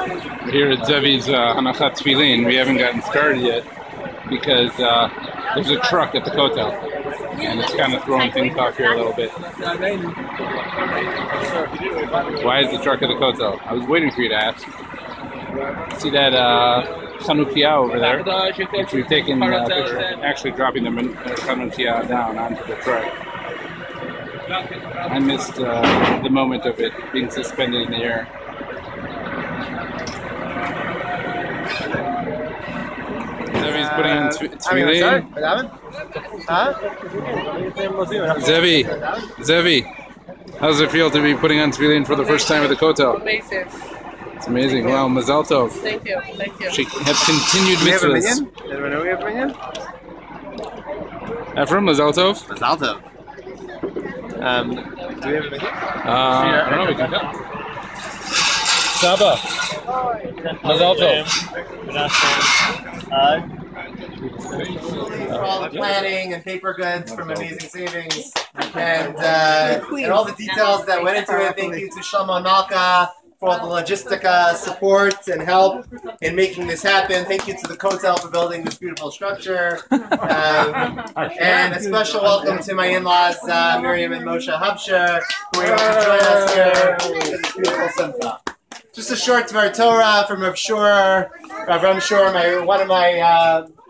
We're here at Zevi's hanachat tefillin. We haven't gotten started yet because there's a truck at the kotel, and it's kind of throwing things off here a little bit. Why is the truck at the kotel? I was waiting for you to ask. See that hanachat over there, which we've taken a picture, actually dropping the hanachat down onto the truck. I missed the moment of it being suspended in the air. Zevi's putting on tefillin. Zevi, how does it feel to be putting on tefillin for the first time at the kotel? Amazing. It's amazing. Wow, mazal tov. Thank you. Thank you. She has continued mitzvahs. Ephraim, mazal tov? Mazal tov. Do we have a minion? I don't know. We can come. Saba, mazal tov. For all the planning and paper goods from Amazing Savings and all the details that went into it. Thank you to Shlomo and Malka for all the logistica support and help in making this happen. Thank you to the kotel for building this beautiful structure. And a special welcome to my in-laws, Miriam and Moshe Habsher, who are able to join us here for this beautiful simcha. Just a short Dvar Torah from Rav Ram Shur, one of my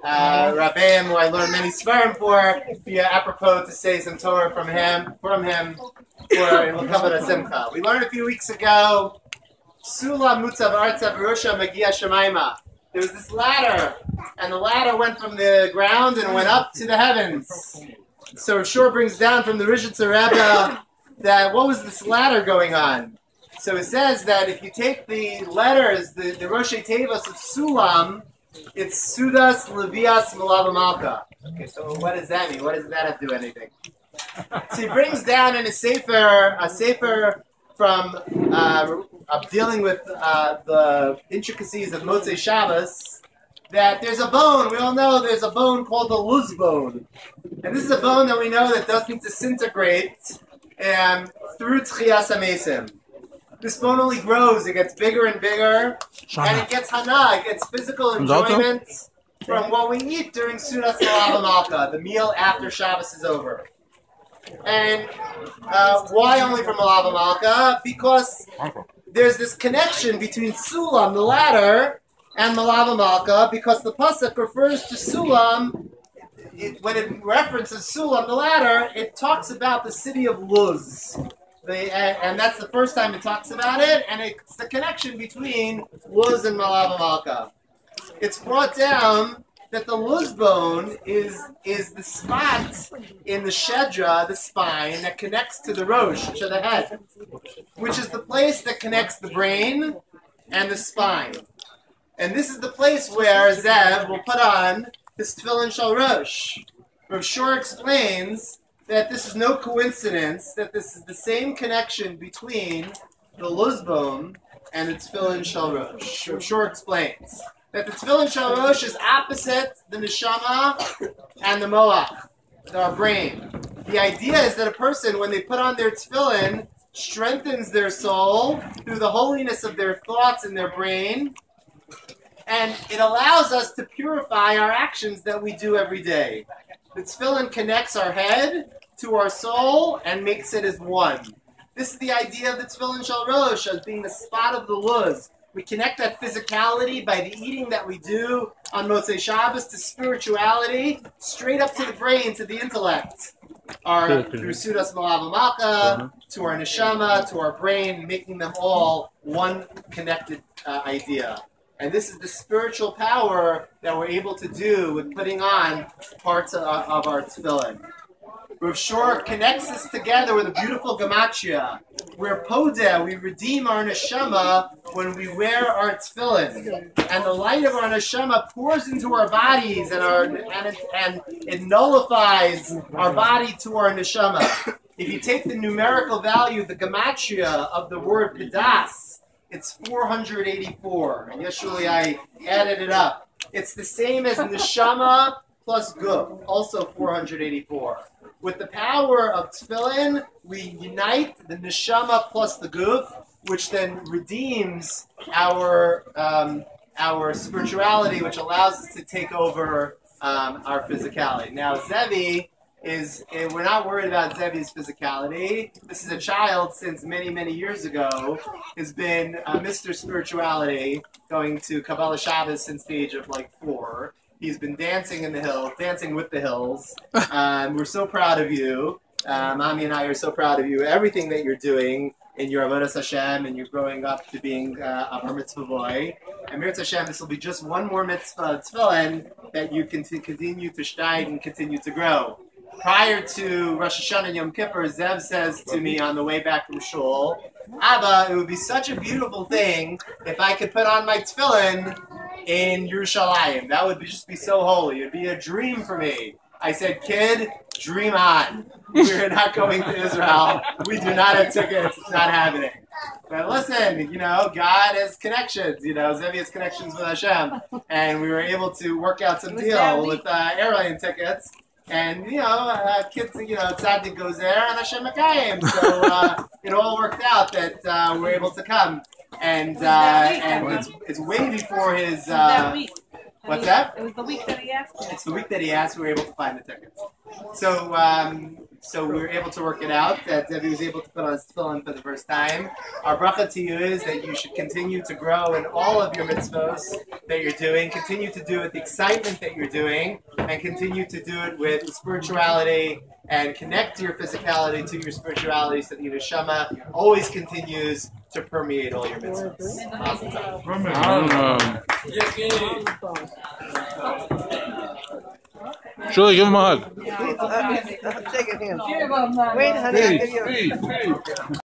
Rabbeim, who I learned many Svarim for, via apropos to say some Torah from him for L'kavod Simcha. We learned a few weeks ago, Sulam Mutzav Artzav Rosha Magia Shemaima. There was this ladder, and the ladder went from the ground and went up to the heavens. So Rav Shur brings down from the Rishitzer Rebbe that what was this ladder going on? So it says that if you take the letters, the Roshei Tevos of Sulam, it's Sudas Levias Malava Malka. Okay, so what does that mean? What does that have to do with anything? So he brings down in a sefer from dealing with the intricacies of Motzei Shabbos, that there's a bone. We all know there's a bone called the luz bone. And this is a bone that we know that doesn't disintegrate through Tchias HaMesim. This bone only grows, it gets bigger and bigger, and it gets hana, it gets physical enjoyment from what we eat during Sudas Malava Malka, the meal after Shabbos is over. And why only from Malava Malka? Because there's this connection between Sulam, the ladder, and Malava Malka, because the pasuk refers to Sulam, when it references Sulam, the ladder, it talks about the city of Luz. And that's the first time it talks about it, and it's the connection between Luz and Malava Malka. It's brought down that the Luz bone is the spot in the Shedra, the spine, that connects to the Rosh, to the head, which is the place that connects the brain and the spine. And this is the place where Zev will put on his tefillin shel Rosh. Rav Shur explains that this is no coincidence, that this is the same connection between the luz bone and the tefillin shel Rosh. Rav Shur explains that the tefillin shel Rosh is opposite the neshama and the moach, our brain. The idea is that a person, when they put on their tefillin, strengthens their soul through the holiness of their thoughts and their brain, and it allows us to purify our actions that we do every day. The tefillin connects our head to our soul and makes it as one. This is the idea of the tefillin shel Rosh as being the spot of the luz. We connect that physicality by the eating that we do on Motzei Shabbos to spirituality, straight up to the brain, to the intellect. Through Sudas Malava Malka, to our neshama, to our brain, making them all one connected idea. And this is the spiritual power that we're able to do with putting on parts of our tefillin. Rav Shur connects this together with a beautiful gematria, where podeh, we redeem our neshama when we wear our tefillin, and the light of our neshama pours into our bodies, and it nullifies our body to our neshama. If you take the numerical value, the gematria of the word pedas, it's 484. And yesterday I added it up. It's the same as neshama plus guf, also 484. With the power of tefillin, we unite the neshama plus the guf, which then redeems our spirituality, which allows us to take over our physicality. Now, Zevi we're not worried about Zevi's physicality. This is a child since many, many years ago, has been Mr. Spirituality, going to Kabbalah Shabbos since the age of like 4. He's been dancing in the hills, dancing with the hills. We're so proud of you. Mami and I are so proud of you. Everything that you're doing in your Avodas Hashem, and you're growing up to being a bar mitzvah boy. And Mirz Hashem, this will be just one more mitzvah, tefillin, that you can continue to steig and continue to grow. Prior to Rosh Hashanah and Yom Kippur, Zev says to me on the way back from shul, Abba, it would be such a beautiful thing if I could put on my tefillin in Yerushalayim. That would just be so holy. It would be a dream for me. I said, kid, dream on. We're not going to Israel. We do not have tickets. It's not happening. But listen, God has connections. Zevi has connections with Hashem. And we were able to work out some deal with airline tickets. And, kids, Tzaddik goes there and Hashem Makayim. So it all worked out that we're able to come. And it's way before his... What's that? It was the week that he asked. It's the week that he asked. We were able to find the tickets. So we were able to work it out that Zevi was able to put on his tefillin for the first time. Our bracha to you is that you should continue to grow in all of your mitzvos that you're doing. Continue to do it with the excitement that you're doing, and continue to do it with spirituality, and connect your physicality to your spirituality so that your neshama always continues to permeate all your mitzvahs. Julie, give him a hug. Shake his hand. Wait, honey, I'll give you a...